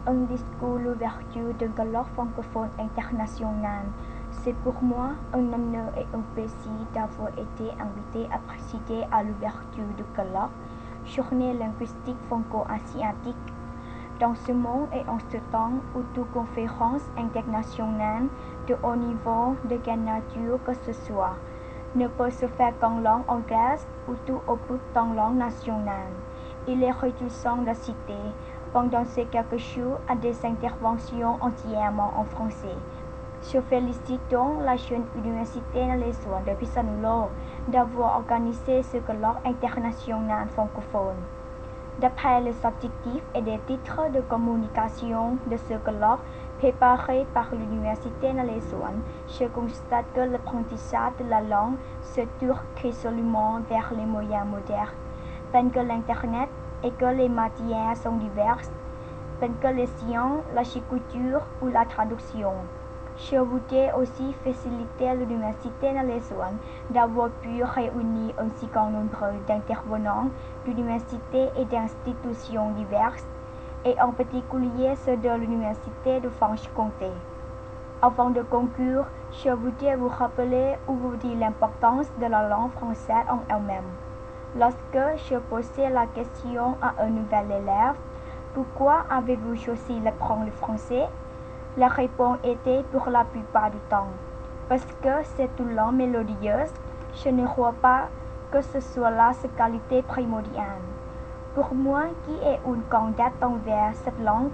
un discours d'ouverture d'un colloque francophone international. C'est pour moi un honneur et un plaisir d'avoir été invité à présider à l'ouverture du colloque Journée linguistique franco-asiatique. Dans ce monde et en ce temps où toute conférence internationale de haut niveau de quelle nature que ce soit ne peut se faire qu'en langue anglaise ou tout au plus en langue nationale, il est réjouissant de citer pendant ces quelques jours à des interventions entièrement en français. Je félicite donc la jeune université nalésoine de Pisanulo d'avoir organisé ce colloque international francophone. D'après les objectifs et les titres de communication de ce colloque préparé par l'université nalésoine, je constate que l'apprentissage de la langue se tourne résolument vers les moyens modernes, tels que l'Internet et que les matières sont diverses, telles que les sciences, l'agriculture ou la traduction. Je voudrais aussi féliciter l'université nalésoine d'avoir pu réunir un si grand nombre d'intervenants d'universités et d'institutions diverses, et en particulier ceux de l'université de Franche-Comté. Avant de conclure, je voudrais vous rappeler ou vous dire l'importance de la langue française en elle-même. Lorsque je posais la question à un nouvel élève, pourquoi avez-vous choisi d'apprendre le français? La réponse était pour la plupart du temps parce que c'est une langue mélodieuse. Je ne crois pas que ce soit là sa qualité primordiale. Pour moi, qui est une candidate envers cette langue,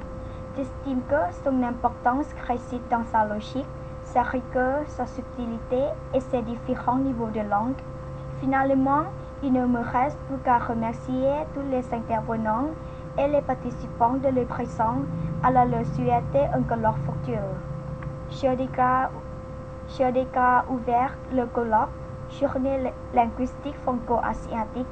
j'estime que son importance réside dans sa logique, sa rigueur, sa subtilité et ses différents niveaux de langue. Finalement, il ne me reste plus qu'à remercier tous les intervenants et les participants de leur présence à leur souhaiter un colloque fructueux. Je déclare ouvert le colloque Journée linguistique franco-asiatique